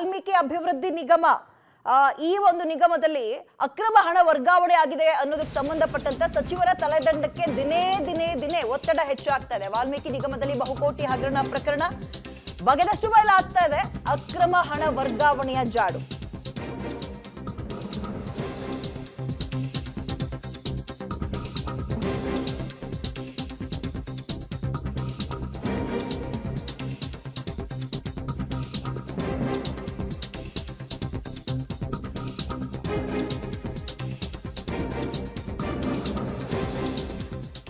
ವಾಲ್ಮೀಕಿ ಅಭಿವೃದ್ಧಿ ನಿಗಮ ಈ ಒಂದು ನಿಗಮದಲ್ಲಿ ಅಕ್ರಮ ಹಣ ವರ್ಗಾವಣೆ ಆಗಿದೆ ಅನ್ನೋದಕ್ಕೆ ಸಂಬಂಧಪಟ್ಟಂತ ಸಚಿವರ ತಲೆದಂಡಕ್ಕೆ ದಿನೇ ಒತ್ತಡ ಹೆಚ್ಚಾಗ್ತಾ ಇದೆ. ವಾಲ್ಮೀಕಿ ನಿಗಮದಲ್ಲಿ ಬಹುಕೋಟಿ ಹಗರಣ ಪ್ರಕರಣ ಬಗೆದಷ್ಟು ಬಯಲಾಗ್ತಾ ಇದೆ. ಅಕ್ರಮ ಹಣ ವರ್ಗಾವಣೆಯ ಜಾಡು.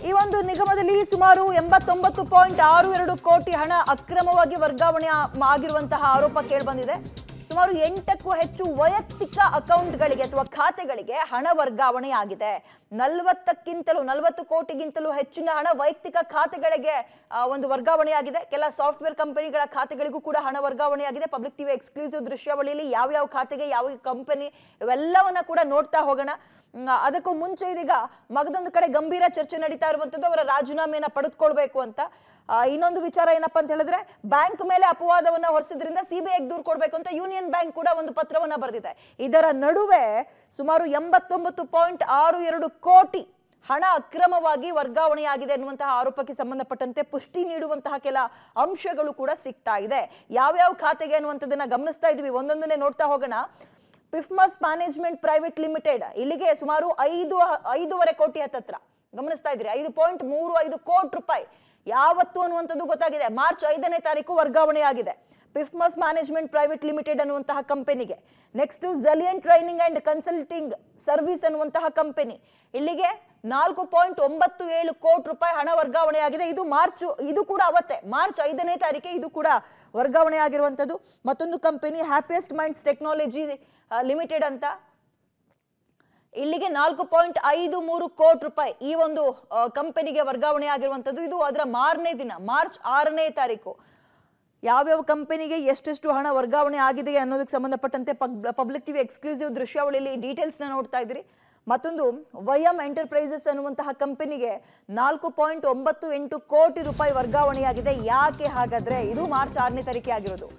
ಈ ಒಂದು ನಿಗಮದಲ್ಲಿ ಸುಮಾರು 89.62 ಕೋಟಿ ಹಣ ಅಕ್ರಮವಾಗಿ ವರ್ಗಾವಣೆ ಆಗಿರುವಂತಹ ಆರೋಪ ಕೇಳಿಬಂದಿದೆ. ಸುಮಾರು 8ಕ್ಕೂ ಹೆಚ್ಚು ವೈಯಕ್ತಿಕ ಅಕೌಂಟ್ಗಳಿಗೆ ಅಥವಾ ಖಾತೆಗಳಿಗೆ ಹಣ ವರ್ಗಾವಣೆ ಆಗಿದೆ. 40 ಕೋಟಿಗಿಂತಲೂ ಹೆಚ್ಚಿನ ಹಣ ವೈಯಕ್ತಿಕ ಖಾತೆಗಳಿಗೆ ಒಂದು ವರ್ಗಾವಣೆ ಆಗಿದೆ. ಕೆಲ ಸಾಫ್ಟ್ವೇರ್ ಕಂಪನಿಗಳ ಖಾತೆಗಳಿಗೂ ಕೂಡ ಹಣ ವರ್ಗಾವಣೆ ಆಗಿದೆ. ಪಬ್ಲಿಕ್ ಟಿವಿ ಎಕ್ಸ್ಕ್ಲೂಸಿವ್ ದೃಶ್ಯಾವಳಿಯಲ್ಲಿ ಯಾವ ಖಾತೆಗೆ ಯಾವ ಕಂಪನಿ ಇವೆಲ್ಲವನ್ನ ಕೂಡ ನೋಡ್ತಾ ಹೋಗೋಣ. ಅದಕ್ಕೂ ಮುಂಚೆ ಇದೀಗ ಮಗದೊಂದು ಕಡೆ ಗಂಭೀರ ಚರ್ಚೆ ನಡೀತಾ ಇರುವಂತದ್ದು ಅವರ ರಾಜೀನಾಮೆಯನ್ನ ಪಡೆದುಕೊಳ್ಬೇಕು ಅಂತ. ಇನ್ನೊಂದು ವಿಚಾರ ಏನಪ್ಪಾ ಅಂತ ಹೇಳಿದ್ರೆ, ಬ್ಯಾಂಕ್ ಮೇಲೆ ಅಪವಾದವನ್ನ ಹೊರಿಸಿದ್ರಿಂದ ಸಿಬಿಐಗೆ ದೂರು ಕೊಡಬೇಕು ಅಂತ ಯೂನಿಯನ್ ಬ್ಯಾಂಕ್ ಕೂಡ ಒಂದು ಪತ್ರವನ್ನ ಬರೆದಿದೆ. ಇದರ ನಡುವೆ ಸುಮಾರು 89.62 ಕೋಟಿ ಹಣ ಅಕ್ರಮವಾಗಿ ವರ್ಗಾವಣೆಯಾಗಿದೆ ಎನ್ನುವಂತಹ ಆರೋಪಕ್ಕೆ ಸಂಬಂಧಪಟ್ಟಂತೆ ಪುಷ್ಟಿ ನೀಡುವಂತಹ ಕೆಲ ಅಂಶಗಳು ಕೂಡ ಸಿಗ್ತಾ ಇದೆ. ಯಾವ್ಯಾವ ಖಾತೆಗೆ ಅನ್ನುವಂಥದ್ದನ್ನ ಗಮನಿಸ್ತಾ ಇದೀವಿ, ಒಂದೊಂದನ್ನೇ ನೋಡ್ತಾ ಹೋಗೋಣ. ಪಿಫ್ಮಸ್ ಮ್ಯಾನೇಜ್ಮೆಂಟ್ ಪ್ರೈವೇಟ್ ಲಿಮಿಟೆಡ್ ಇಲ್ಲಿಗೆ ಸುಮಾರು 5.5 ಕೋಟಿ ಹತ್ತತ್ರ ಗಮನಿಸ್ತಾ ಇದ್ರಿ. 5.35 ಕೋಟಿ ರೂಪಾಯಿ ಯಾವತ್ತು ಅನ್ನುವಂಥದ್ದು ಗೊತ್ತಾಗಿದೆ. ಮಾರ್ಚ್ 5ನೇ ತಾರೀಕು ವರ್ಗಾವಣೆ ಆಗಿದೆ ಪಿಫ್ಮಸ್ ಮ್ಯಾನೇಜ್ಮೆಂಟ್ ಪ್ರೈವೇಟ್ ಲಿಮಿಟೆಡ್ ಅನ್ನುವಂತಹ ಕಂಪನಿಗೆ. ನೆಕ್ಸ್ಟ್ ಝಲಿಯನ್ ಟ್ರೈನಿಂಗ್ ಅಂಡ್ ಕನ್ಸಲ್ಟಿಂಗ್ ಸರ್ವಿಸ್ ಅನ್ನುವಂತಹ ಕಂಪನಿ ಇಲ್ಲಿಗೆ 4.97 ಕೋಟಿ ರೂಪಾಯಿ ಹಣ ವರ್ಗಾವಣೆ ಆಗಿದೆ. ಇದು ಕೂಡ ಅವತ್ತೇ ಮಾರ್ಚ್ 5ನೇ ತಾರೀಕೆ ಇದು ಕೂಡ ವರ್ಗಾವಣೆ ಆಗಿರುವಂಥದ್ದು. ಮತ್ತೊಂದು company happiest minds technology limited ಅಂತ ಇಲ್ಲಿಗೆ 4.53 ಕೋಟಿ ರೂಪಾಯಿ ಈ ಒಂದು ಕಂಪನಿಗೆ ವರ್ಗಾವಣೆ ಆಗಿರುವಂಥದ್ದು. ಇದು ಅದರ ಮಾರನೇ ದಿನ ಮಾರ್ಚ್ 6ನೇ ತಾರೀಕು. ಯಾವ್ಯಾವ ಕಂಪನಿಗೆ ಎಷ್ಟೆಷ್ಟು ಹಣ ವರ್ಗಾವಣೆ ಆಗಿದೆ ಅನ್ನೋದಕ್ಕೆ ಸಂಬಂಧಪಟ್ಟಂತೆ ಪಬ್ಲಿಕ್ ಟಿವಿ ಎಕ್ಸ್ಕ್ಲೂಸಿವ್ ದೃಶ್ಯಾವಳಿಯಲ್ಲಿ ಡೀಟೇಲ್ಸ್ನ ನೋಡ್ತಾ ಇದ್ರಿ. ಮತ್ತೊಂದು ವೈಎಂ ಎಂಟರ್ಪ್ರೈಸಸ್ ಅನ್ನುವಂತಹ ಕಂಪನಿಗೆ 4.98 ಕೋಟಿ ರೂಪಾಯಿ ವರ್ಗಾವಣೆಯಾಗಿದೆ. ಯಾಕೆ ಹಾಗಾದ್ರೆ? ಇದು ಮಾರ್ಚ್ 6ನೇ ತಾರೀಕೆ ಆಗಿರೋದು.